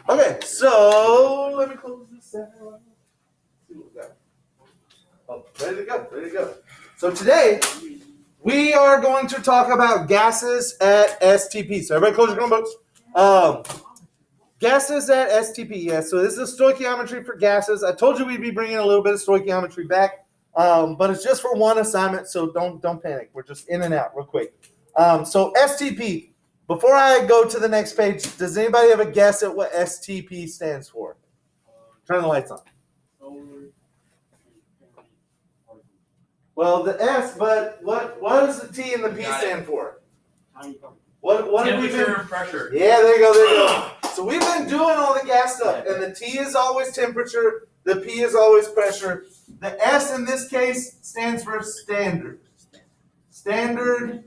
Okay, so let me close this out. See what we got. Oh, ready to go, ready to go. So today, we are going to talk about gases at STP. So everybody close your Chromebooks. Gases at STP, yes. So this is stoichiometry for gases. I told you we'd be bringing a little bit of stoichiometry back, but it's just for one assignment, so don't panic. We're just in and out real quick. So STP. Before I go to the next page, does anybody have a guess at what STP stands for? Turn the lights on. Well, the S, but what does the T and the P stand for? What temperature and pressure. Yeah, there you go, there you go. So we've been doing all the gas stuff, and the T is always temperature, the P is always pressure. The S in this case stands for standard. Standard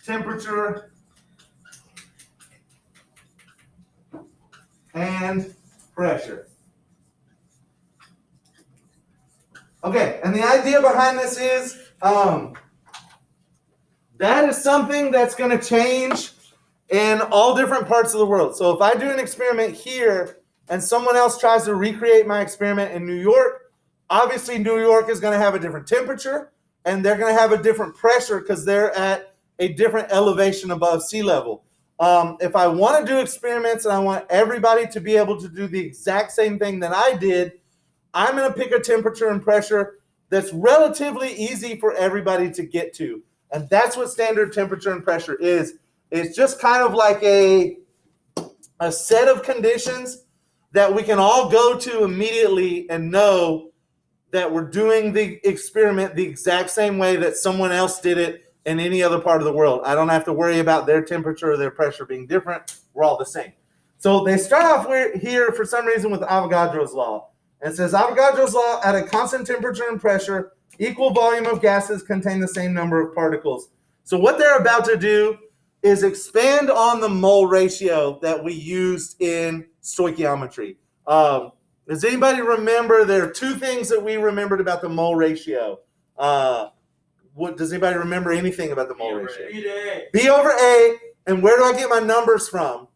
temperature and pressure. Okay, and the idea behind this is that is something that's going to change in all different parts of the world. So if I do an experiment here and someone else tries to recreate my experiment in New York, obviously New York is going to have a different temperature and they're going to have a different pressure because they're at a different elevation above sea level. If I want to do experiments and I want everybody to be able to do the exact same thing that I did, I'm going to pick a temperature and pressure that's relatively easy for everybody to get to. And that's what standard temperature and pressure is. It's just kind of like a set of conditions that we can all go to immediately and know that we're doing the experiment the exact same way that someone else did it in any other part of the world. I don't have to worry about their temperature or their pressure being different. We're all the same. So they start off here for some reason with Avogadro's law. And it says Avogadro's law, at a constant temperature and pressure, equal volume of gases contain the same number of particles. So what they're about to do is expand on the mole ratio that we used in stoichiometry. Does anybody remember? There are two things that we remembered about the mole ratio. Does anybody remember anything about the mole ratio? B over A. And where do I get my numbers from?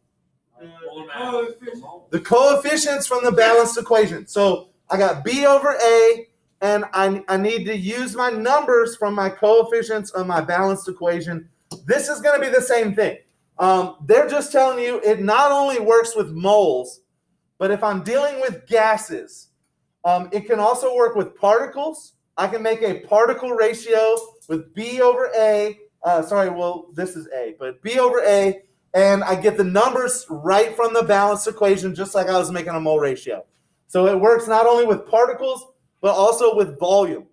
The coefficients from the balanced equation. So I got B over A, and I need to use my numbers from my coefficients of my balanced equation. This is going to be the same thing. They're just telling you it not only works with moles, but if I'm dealing with gases, it can also work with particles. I can make a particle ratio with B over A. This is A, but B over A, and I get the numbers right from the balanced equation, just like I was making a mole ratio. So it works not only with particles, but also with volume.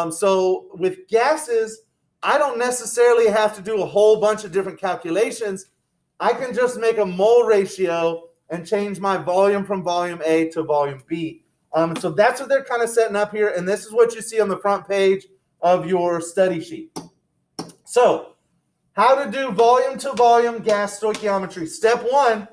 So with gases, I don't necessarily have to do a whole bunch of different calculations. I can just make a mole ratio and change my volume from volume A to volume B. So that's what they're kind of setting up here, and this is what you see on the front page of your study sheet. So how to do volume to volume gas stoichiometry. Step one,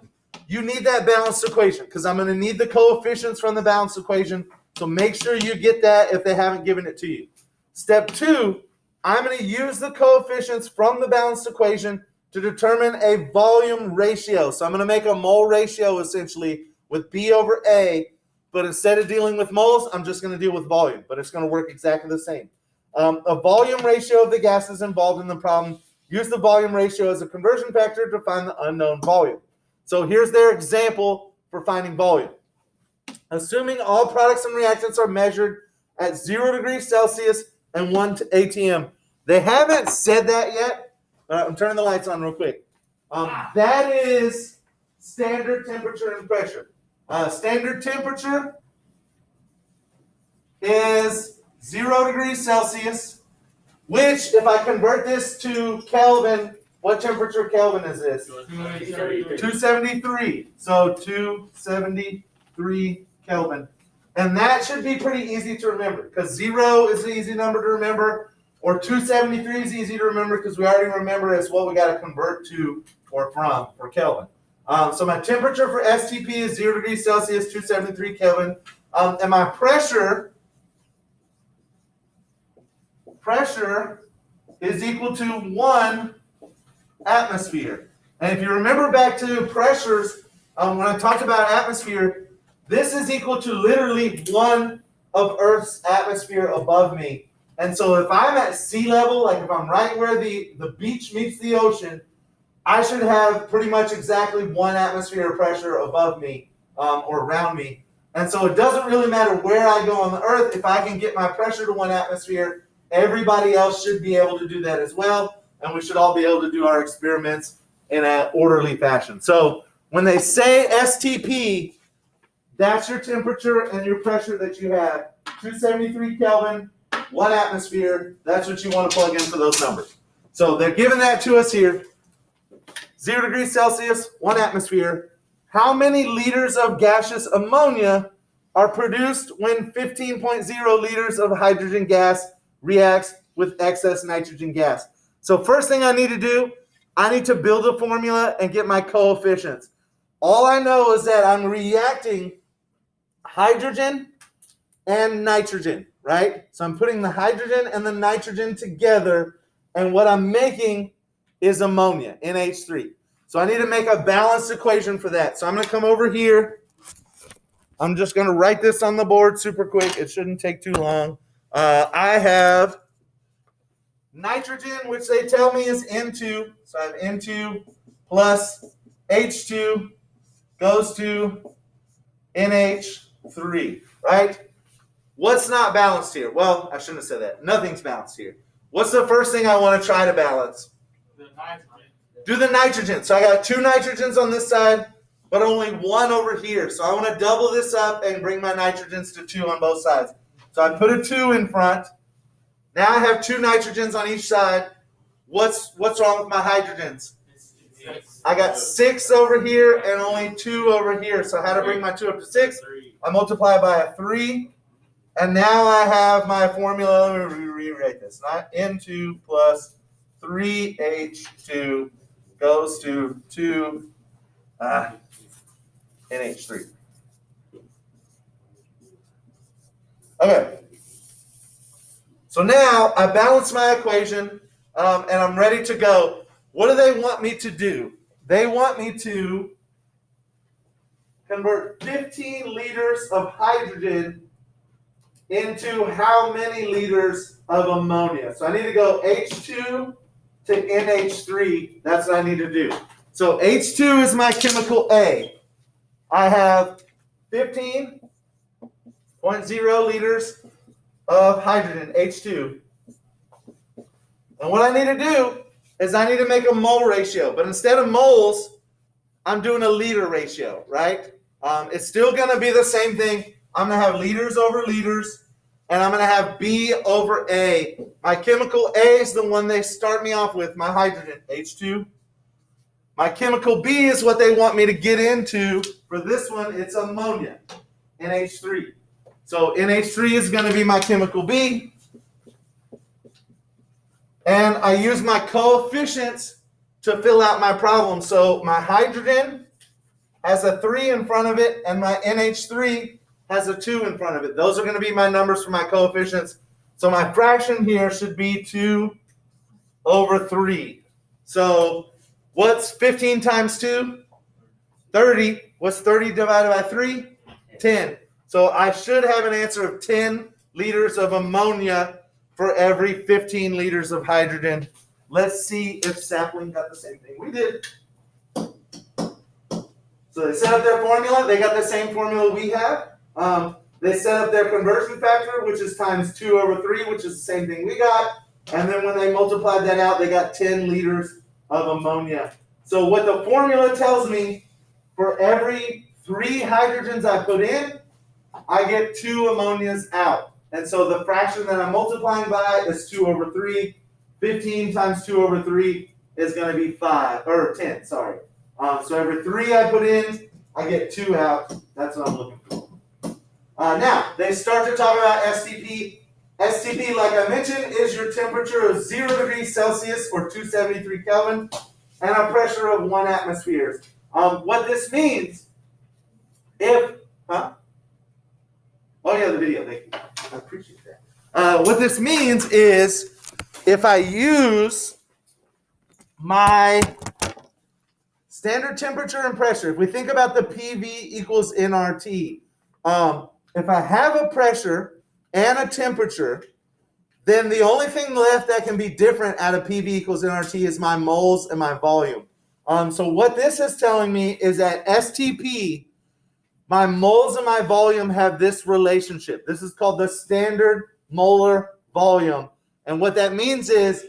you need that balanced equation because I'm going to need the coefficients from the balanced equation. So make sure you get that if they haven't given it to you. Step two, I'm going to use the coefficients from the balanced equation to determine a volume ratio. So I'm going to make a mole ratio essentially with B over A, but instead of dealing with moles, I'm just going to deal with volume, but it's going to work exactly the same. A volume ratio of the gases involved in the problem. Use the volume ratio as a conversion factor to find the unknown volume. So here's their example for finding volume. Assuming all products and reactants are measured at 0 degrees Celsius and 1 atm. They haven't said that yet. I'm turning the lights on real quick. That is standard temperature and pressure. Standard temperature is 0 degrees Celsius, which, if I convert this to Kelvin, what temperature Kelvin is this? 273. So 273 Kelvin. And that should be pretty easy to remember because 0 is an easy number to remember, or 273 is easy to remember because we already remember it's what we got to convert to or from for Kelvin. So my temperature for STP is 0 degrees Celsius, 273 Kelvin. And my pressure is equal to 1 atmosphere. And if you remember back to pressures, when I talked about atmosphere, this is equal to literally 1 of Earth's atmosphere above me. And so if I'm at sea level, like if I'm right where the beach meets the ocean, I should have pretty much exactly 1 atmosphere of pressure above me or around me. And so it doesn't really matter where I go on the Earth. If I can get my pressure to 1 atmosphere, everybody else should be able to do that as well. And we should all be able to do our experiments in an orderly fashion. So when they say STP, that's your temperature and your pressure that you have. 273 Kelvin, 1 atmosphere. That's what you want to plug in for those numbers. So they're giving that to us here. 0 degrees Celsius, 1 atmosphere. How many liters of gaseous ammonia are produced when 15.0 liters of hydrogen gas reacts with excess nitrogen gas? So first thing I need to do, I need to build a formula and get my coefficients. All I know is that I'm reacting hydrogen and nitrogen, right? So I'm putting the hydrogen and the nitrogen together, and what I'm making is ammonia, NH3. So I need to make a balanced equation for that. So I'm going to come over here. I'm just going to write this on the board super quick. It shouldn't take too long. I have nitrogen, which they tell me is N2. So I have N2 plus H2 goes to NH3, right? What's not balanced here? Well, I shouldn't have said that. Nothing's balanced here. What's the first thing I want to try to balance? The nitrogen. Do the nitrogen. So I got 2 nitrogens on this side, but only 1 over here. So I want to double this up and bring my nitrogens to 2 on both sides. So I put a 2 in front. Now I have 2 nitrogens on each side. What's wrong with my hydrogens? I got 6 over here and only 2 over here. So how to bring my 2 up to 6? I multiply by a 3. And now I have my formula. Let me rewrite this. N2 plus 3H2 goes to 2 NH3. Okay. So now I balance my equation, and I'm ready to go. What do they want me to do? They want me to convert 15 liters of hydrogen into how many liters of ammonia? So I need to go H2 to NH3. That's what I need to do. So H2 is my chemical A. I have 15.0 liters of hydrogen, H2. And what I need to do is I need to make a mole ratio. But instead of moles, I'm doing a liter ratio, right? It's still going to be the same thing. I'm going to have liters over liters, and I'm going to have B over A. My chemical A is the one they start me off with, my hydrogen, H2. My chemical B is what they want me to get into. For this one, it's ammonia, NH3. So NH3 is going to be my chemical B. And I use my coefficients to fill out my problem. So my hydrogen has a 3 in front of it, and my NH3 has a 2 in front of it. Those are going to be my numbers for my coefficients. So my fraction here should be 2 over 3. So what's 15 times 2? 30. What's 30 divided by 3? 10. So I should have an answer of 10 liters of ammonia for every 15 liters of hydrogen. Let's see if sapling got the same thing we did. So they set up their formula. They got the same formula we have. They set up their conversion factor, which is times 2 over 3, which is the same thing we got. And then when they multiplied that out, they got 10 liters of ammonia. So what the formula tells me, for every 3 hydrogens I put in, I get 2 ammonias out. And so the fraction that I'm multiplying by is 2 over 3. 15 times 2 over 3 is going to be 10, sorry. So every 3 I put in, I get 2 out. That's what I'm looking for. Now, they start to talk about STP. STP, like I mentioned, is your temperature of 0 degrees Celsius or 273 Kelvin and a pressure of 1 atmosphere. What this means, Oh yeah, the video. Thank you. I appreciate that. What this means is if I use my Standard temperature and pressure. If we think about the PV equals nRT, if I have a pressure and a temperature, then the only thing left that can be different out of PV equals nRT is my moles and my volume. So what this is telling me is that STP, my moles and my volume have this relationship. This is called the standard molar volume. And what that means is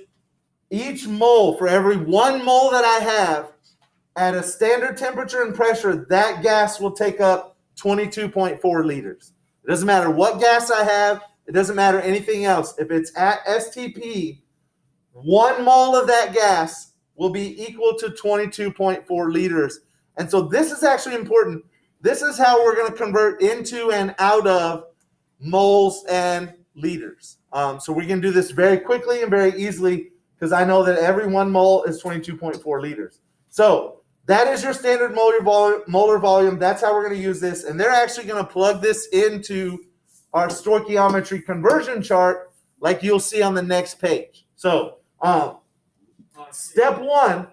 each mole, for every 1 mole that I have at a standard temperature and pressure, that gas will take up 22.4 liters. It doesn't matter what gas I have. It doesn't matter anything else. If it's at STP, 1 mole of that gas will be equal to 22.4 liters. And so this is actually important. This is how we're going to convert into and out of moles and liters. So we can do this very quickly and very easily because I know that every 1 mole is 22.4 liters. So that is your standard molar volume. That's how we're going to use this. And they're actually going to plug this into our stoichiometry conversion chart like you'll see on the next page. So step 1,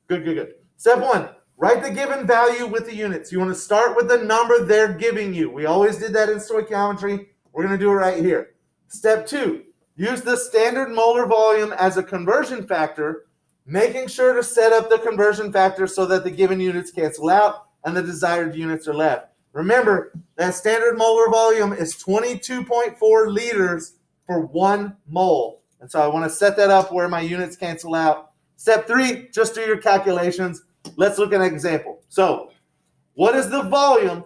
Good. Step 1, write the given value with the units. You want to start with the number they're giving you. We always did that in stoichiometry. We're going to do it right here. Step 2, use the standard molar volume as a conversion factor, making sure to set up the conversion factor so that the given units cancel out and the desired units are left. Remember, that standard molar volume is 22.4 liters for 1 mole. And so I want to set that up where my units cancel out. Step 3, just do your calculations. Let's look at an example. So what is the volume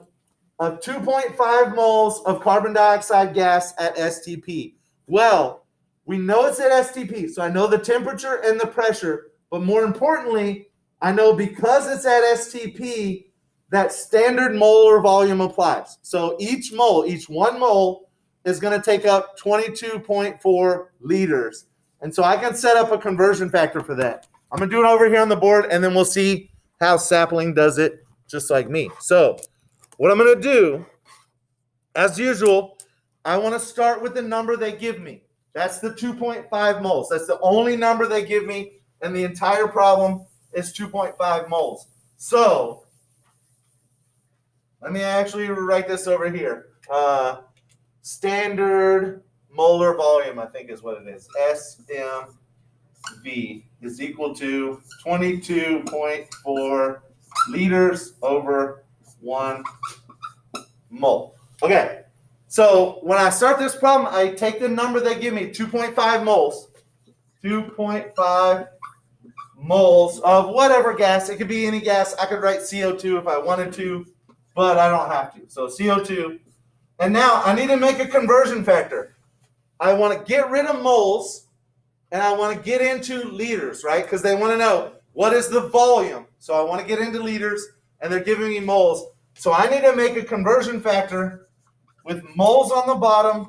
of 2.5 moles of carbon dioxide gas at STP? Well, we know it's at STP, so I know the temperature and the pressure, but more importantly, I know because it's at STP, that standard molar volume applies. So each 1 mole is going to take up 22.4 liters. And so I can set up a conversion factor for that. I'm going to do it over here on the board, and then we'll see how Sapling does it just like me. So what I'm going to do, as usual, I want to start with the number they give me. That's the 2.5 moles. That's the only number they give me, and the entire problem is 2.5 moles. So let me actually write this over here. Standard molar volume, I think is what it is. SMV is equal to 22.4 liters over 1 mole. Okay, so when I start this problem, I take the number they give me, 2.5 moles. 2.5 moles of whatever gas. It could be any gas. I could write CO2 if I wanted to, but I don't have to. So CO2. And now I need to make a conversion factor. I want to get rid of moles, and I want to get into liters, right? Because they want to know what is the volume. So I want to get into liters, and they're giving me moles. So I need to make a conversion factor with moles on the bottom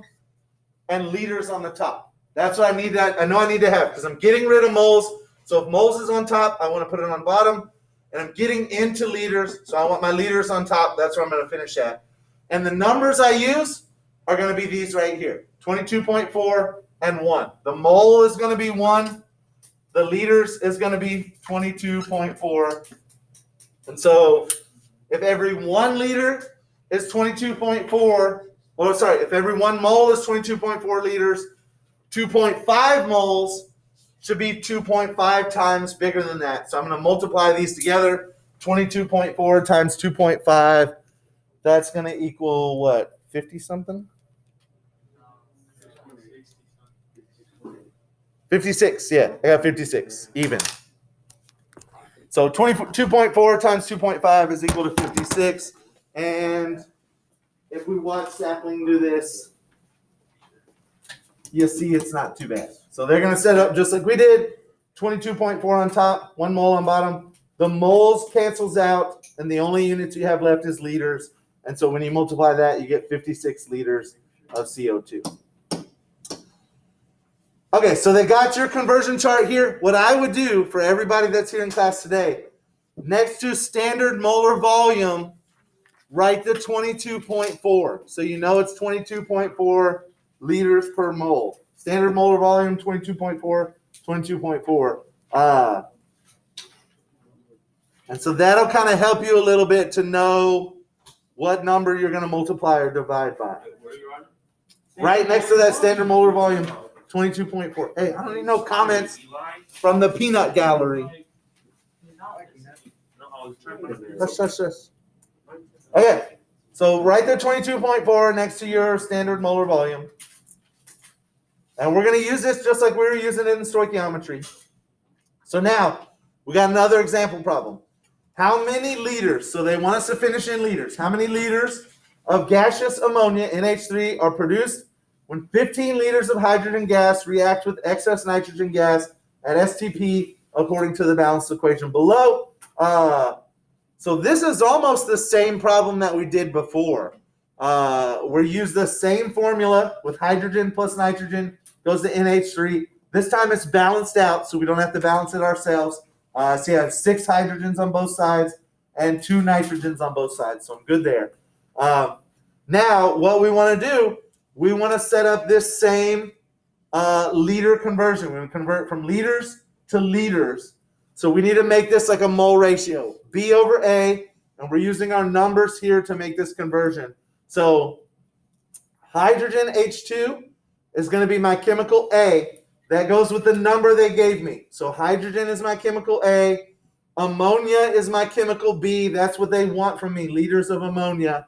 and liters on the top. That's what I need. I know I need to have because I'm getting rid of moles. So if moles is on top, I want to put it on bottom. And I'm getting into liters, so I want my liters on top. That's where I'm going to finish at. And the numbers I use are going to be these right here, 22.4 and 1. The mole is going to be 1. The liters is going to be 22.4. And so if every 1 liter is 22.4, if every 1 mole is 22.4 liters, 2.5 moles should be 2.5 times bigger than that. So I'm going to multiply these together. 22.4 times 2.5. That's going to equal what? 50 something? 56. Yeah, I got 56 even. So 22.4 times 2.5 is equal to 56. And if we watch Sapling do this, you see it's not too bad. So they're going to set up just like we did, 22.4 on top, 1 mole on bottom. The moles cancels out, and the only units you have left is liters. And so when you multiply that, you get 56 liters of CO2. Okay, so they got your conversion chart here. What I would do for everybody that's here in class today, next to standard molar volume, write the 22.4. So you know it's 22.4 liters per mole. Standard molar volume, 22.4, 22.4. And so that'll kind of help you a little bit to know what number you're going to multiply or divide by. Right next to that standard molar volume, 22.4. Hey, I don't need no comments from the peanut gallery. Shush. Okay, so right there, 22.4 next to your standard molar volume. And we're going to use this just like we were using it in stoichiometry. So now, we got another example problem. How many liters, so they want us to finish in liters, how many liters of gaseous ammonia, NH3, are produced when 15 liters of hydrogen gas react with excess nitrogen gas at STP according to the balanced equation below? So this is almost the same problem that we did before. We use the same formula with hydrogen plus nitrogen goes to NH3. This time it's balanced out, so we don't have to balance it ourselves. So you have 6 hydrogens on both sides and 2 nitrogens on both sides, so I'm good there. Now, what we want to do, we want to set up this same liter conversion. We're going to convert from liters to liters. So we need to make this like a mole ratio, B over A, and we're using our numbers here to make this conversion. So hydrogen H2 is going to be my chemical A. That goes with the number they gave me. So hydrogen is my chemical A. Ammonia is my chemical B. That's what they want from me, liters of ammonia.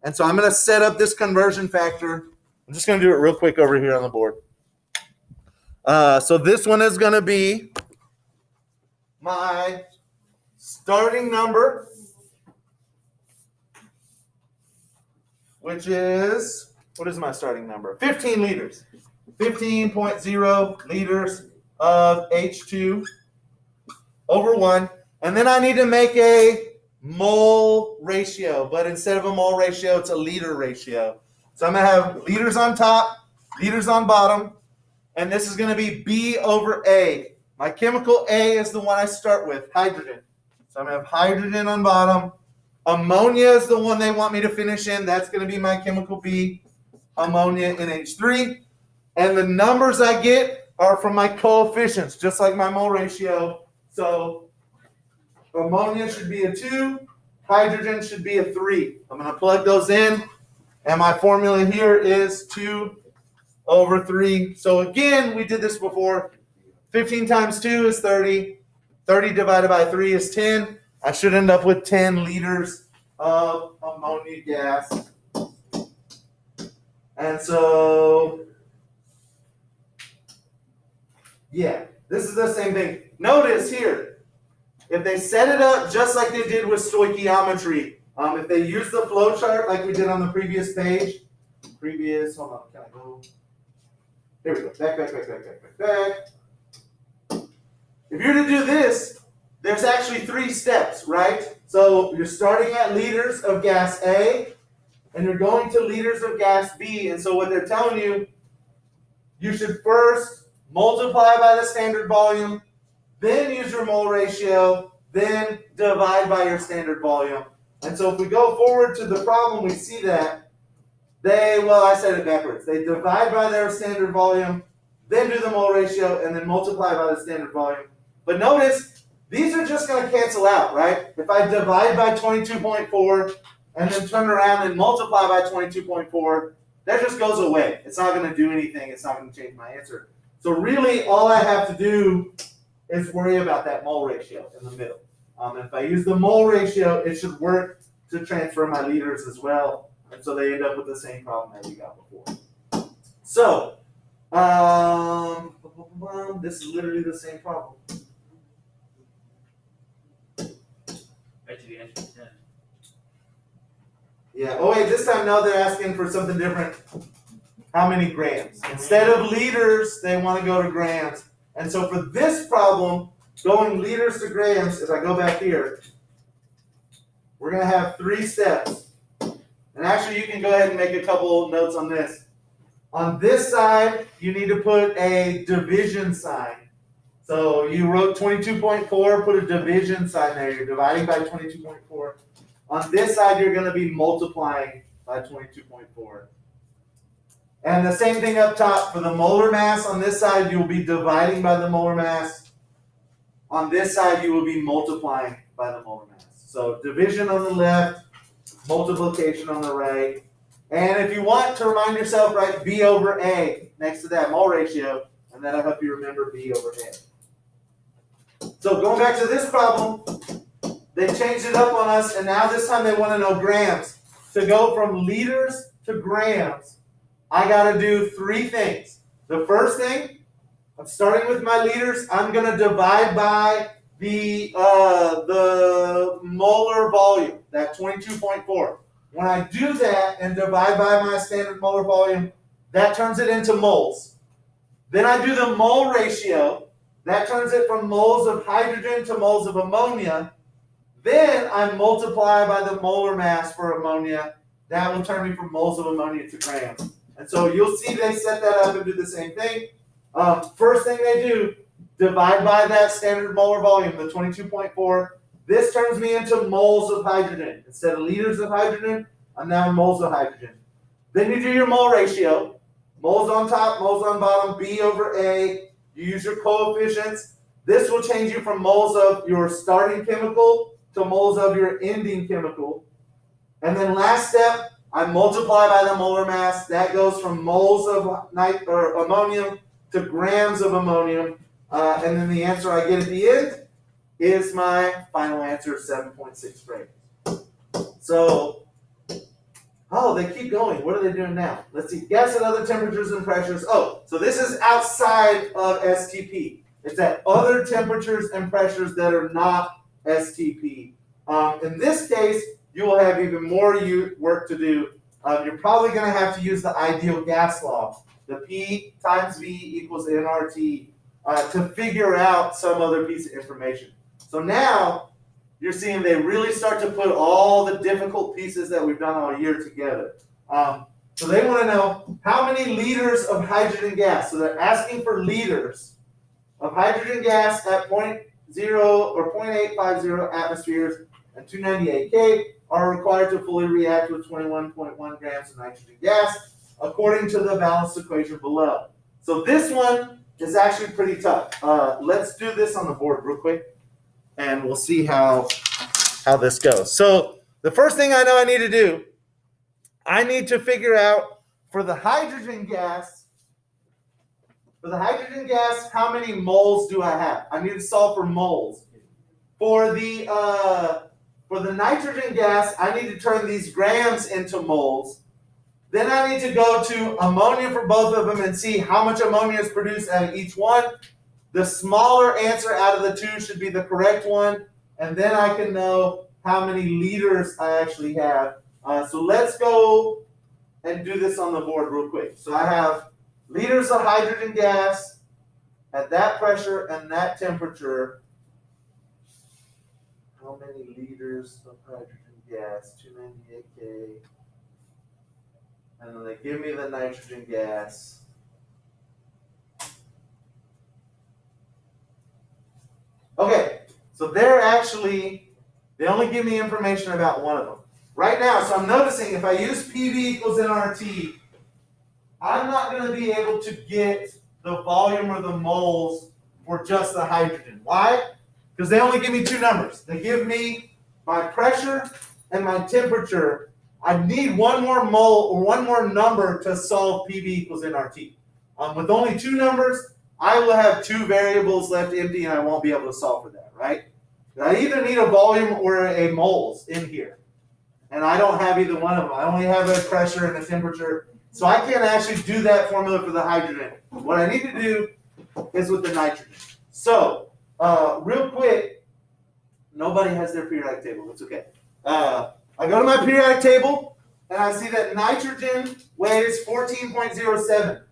And so I'm going to set up this conversion factor. I'm just going to do it real quick over here on the board. So this one is going to be my starting number, which is, what is my starting number? 15 liters. 15.0 liters of H2 over 1. And then I need to make a mole ratio, but instead of a mole ratio, it's a liter ratio. So I'm going to have liters on top, liters on bottom, and this is going to be B over A. My chemical A is the one I start with, hydrogen. So I'm going to have hydrogen on bottom. Ammonia is the one they want me to finish in. That's going to be my chemical B, ammonia, NH3. And the numbers I get are from my coefficients, just like my mole ratio. So ammonia should be a 2, hydrogen should be a 3. I'm going to plug those in, and my formula here is 2 over 3. So again, we did this before. 15 times 2 is 30. 30 divided by 3 is 10. I should end up with 10 liters of ammonia gas. And so, yeah, this is the same thing. Notice here, if they set it up just like they did with stoichiometry, if they use the flow chart like we did on the previous page, hold on, can I go? There we go, back. If you're to do this, there's actually 3 steps, right? So you're starting at liters of gas A, and you're going to liters of gas B. And so what they're telling you, you should first multiply by the standard volume, then use your mole ratio, then divide by your standard volume. And so if we go forward to the problem, we see that I said it backwards. They divide by their standard volume, then do the mole ratio, and then multiply by the standard volume. But notice, these are just going to cancel out, right? If I divide by 22.4 and then turn around and multiply by 22.4, that just goes away. It's not going to do anything. It's not going to change my answer. So really, all I have to do is worry about that mole ratio in the middle. If I use the mole ratio, it should work to transfer my liters as well. And so they end up with the same problem that we got before. So, this is literally the same problem. Yeah. Oh wait, this time no, they're asking for something different. How many grams? Instead of liters, they want to go to grams. And so for this problem, going liters to grams, if I go back here, we're going to have 3 steps. And actually, you can go ahead and make a couple notes on this. On this side, you need to put a division sign. So you wrote 22.4, put a division sign there. You're dividing by 22.4. On this side, you're going to be multiplying by 22.4. And the same thing up top. For the molar mass on this side, you will be dividing by the molar mass. On this side, you will be multiplying by the molar mass. So division on the left, multiplication on the right. And if you want to remind yourself, write B over A next to that mole ratio, and that'll help you remember B over A. So going back to this problem, they changed it up on us, and now this time they want to know grams. To go from liters to grams, I got to do three things. The first thing, I'm starting with my liters. I'm going to divide by the molar volume, that 22.4. When I do that and divide by my standard molar volume, that turns it into moles. Then I do the mole ratio. That turns it from moles of hydrogen to moles of ammonia. Then I multiply by the molar mass for ammonia. That will turn me from moles of ammonia to grams. And so you'll see they set that up and do the same thing. First thing they do, divide by that standard molar volume, the 22.4. This turns me into moles of hydrogen. Instead of liters of hydrogen, I'm now in moles of hydrogen. Then you do your mole ratio. Moles on top, moles on bottom, B over A. You use your coefficients. This will change you from moles of your starting chemical to moles of your ending chemical. And then last step, I multiply by the molar mass. That goes from moles of ammonium to grams of ammonium. And then the answer I get at the end is my final answer, 7.6 grams. So, they keep going. What are they doing now? Let's see. Gas at other temperatures and pressures. So this is outside of STP. It's at other temperatures and pressures that are not STP. In this case, you will have even more work to do. You're probably going to have to use the ideal gas law, the P times V equals nRT, to figure out some other piece of information. So now you're seeing they really start to put all the difficult pieces that we've done all year together. So they want to know how many liters of hydrogen gas. So they're asking for liters of hydrogen gas at 0.0 or 0.850 atmospheres and 298 K are required to fully react with 21.1 grams of nitrogen gas, according to the balanced equation below. So this one is actually pretty tough. Let's do this on the board real quick, and we'll see how this goes. So the first thing I know I need to do, I need to figure out for the hydrogen gas, how many moles do I have? I need to solve for moles. For the nitrogen gas, I need to turn these grams into moles. Then I need to go to ammonia for both of them and see how much ammonia is produced out of each one. The smaller answer out of the two should be the correct one. And then I can know how many liters I actually have. So let's go and do this on the board real quick. So I have liters of hydrogen gas at that pressure and that temperature. How many liters of hydrogen gas? 298 K. And then they give me the nitrogen gas. Okay, so they only give me information about one of them. Right now, so I'm noticing if I use PV equals nRT, I'm not going to be able to get the volume or the moles for just the hydrogen. Why? Because they only give me two numbers. They give me my pressure and my temperature. I need one more mole or one more number to solve PV equals nRT. With only two numbers, I will have two variables left empty and I won't be able to solve for that, right? I either need a volume or a moles in here. And I don't have either one of them. I only have a pressure and a temperature. So I can't actually do that formula for the hydrogen. What I need to do is with the nitrogen. So, real quick, nobody has their periodic table. It's okay. I go to my periodic table, and I see that nitrogen weighs 14.07.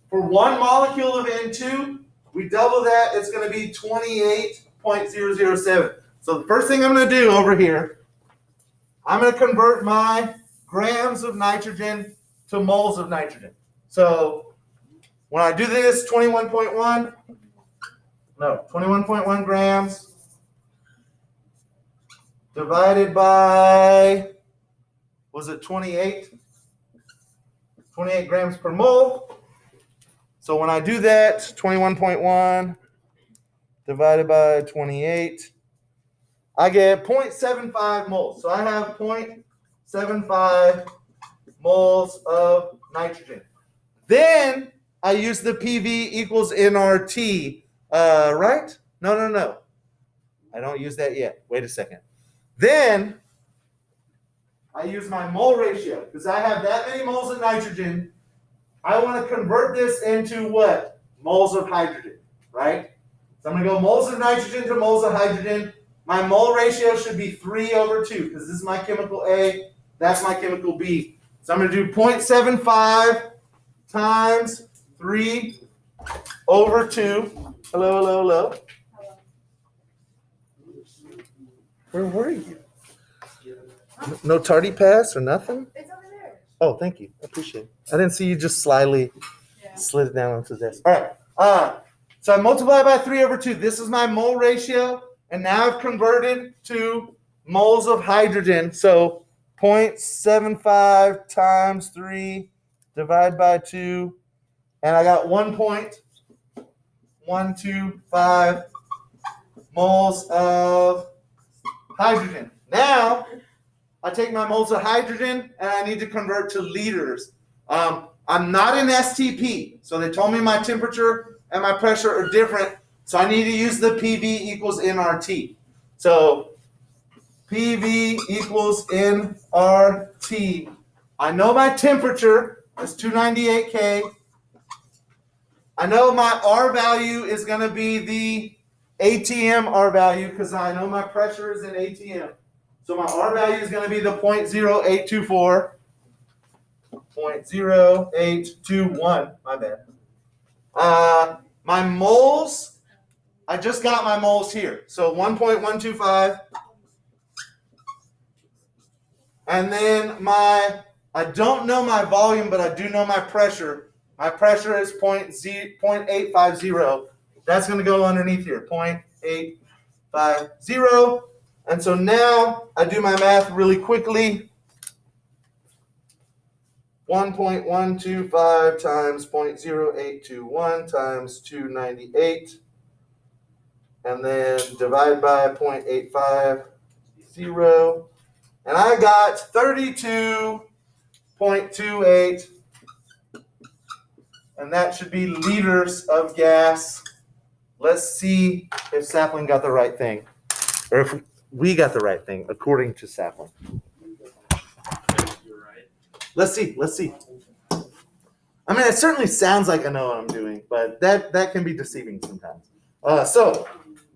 For one molecule of N2, we double that, it's going to be 28.007. So the first thing I'm going to do over here, I'm going to convert my grams of nitrogen to moles of nitrogen. So when I do this, 21.1 grams divided by, was it 28? 28 grams per mole. So when I do that, 21.1 divided by 28, I get 0.75 moles. So I have 0.75 moles of nitrogen. Then I use the PV equals nRT, right? No. I don't use that yet. Wait a second. Then I use my mole ratio because I have that many moles of nitrogen. I want to convert this into what? Moles of hydrogen, right? So I'm going to go moles of nitrogen to moles of hydrogen. My mole ratio should be 3/2 because this is my chemical A, that's my chemical B. So I'm going to do 0.75 times 3/2. Hello. Where were you? No tardy pass or nothing? It's over there. Oh, thank you. I appreciate it. I didn't see you just slyly slid it down onto this. All right. So I multiply by 3/2. This is my mole ratio. And now I've converted to moles of hydrogen. So 0.75 times 3 divided by 2. And I got 1.125 moles of hydrogen. Now, I take my moles of hydrogen and I need to convert to liters. I'm not in STP, so they told me my temperature and my pressure are different, so I need to use the PV equals nRT. So PV equals nRT. I know my temperature is 298 K. I know my R value is going to be the ATM R value because I know my pressure is in ATM. So my R value is going to be the 0.0824. 0.0821, my bad. My moles, I just got my moles here. So 1.125. And then I don't know my volume, but I do know my pressure. My pressure is 0.850. That's going to go underneath here, 0.850. And so now I do my math really quickly. 1.125 times 0.0821 times 298, and then divide by 0.850, and I got 32.28, and that should be liters of gas. Let's see if Sapling got the right thing, or if we got the right thing according to Sapling. Let's see. I mean, it certainly sounds like I know what I'm doing, but that can be deceiving sometimes. So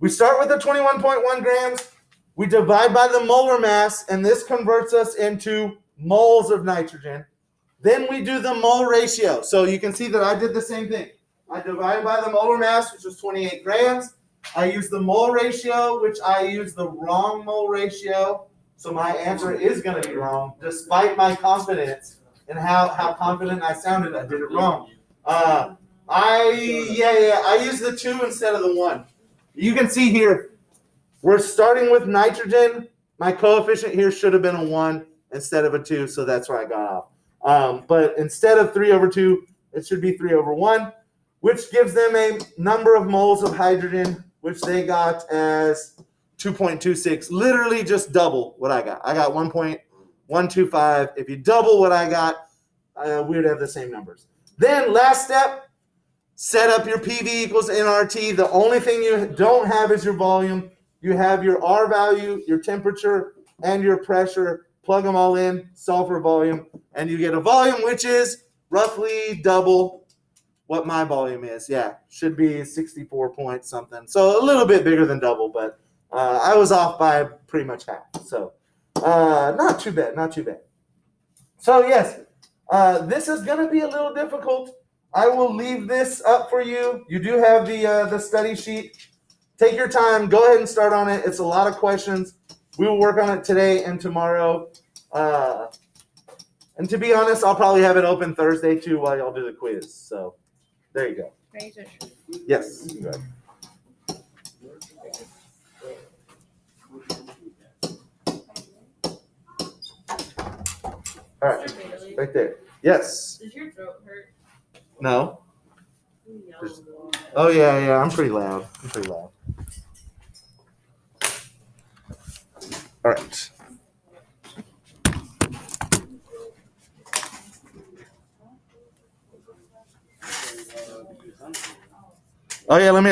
we start with the 21.1 grams. We divide by the molar mass, and this converts us into moles of nitrogen. Then we do the mole ratio. So you can see that I did the same thing. I divided by the molar mass, which was 28 grams. I used the mole ratio, which I used the wrong mole ratio. So my answer is going to be wrong, despite my confidence and how confident I sounded. I did it wrong. I used the 2 instead of the 1. You can see here, we're starting with nitrogen. My coefficient here should have been a 1 instead of a 2, so that's where I got off. But instead of 3/2, it should be 3/1, which gives them a number of moles of hydrogen, which they got as 2.26, literally just double what I got. I got 1.125. If you double what I got, we would have the same numbers. Then last step, set up your PV equals nRT. The only thing you don't have is your volume. You have your R value, your temperature, and your pressure. Plug them all in, solve for volume, and you get a volume which is roughly double what my volume is. Yeah, should be 64 point something. So a little bit bigger than double, but I was off by pretty much half. So not too bad. So yes, this is going to be a little difficult. I will leave this up for you. You do have the study sheet. Take your time. Go ahead and start on it. It's a lot of questions. We will work on it today and tomorrow. And to be honest, I'll probably have it open Thursday too while y'all do the quiz. So there you go. Yes. Go ahead. All right, right there. Yes. Does your throat hurt? No. Oh yeah. I'm pretty loud. All right. Oh yeah, let me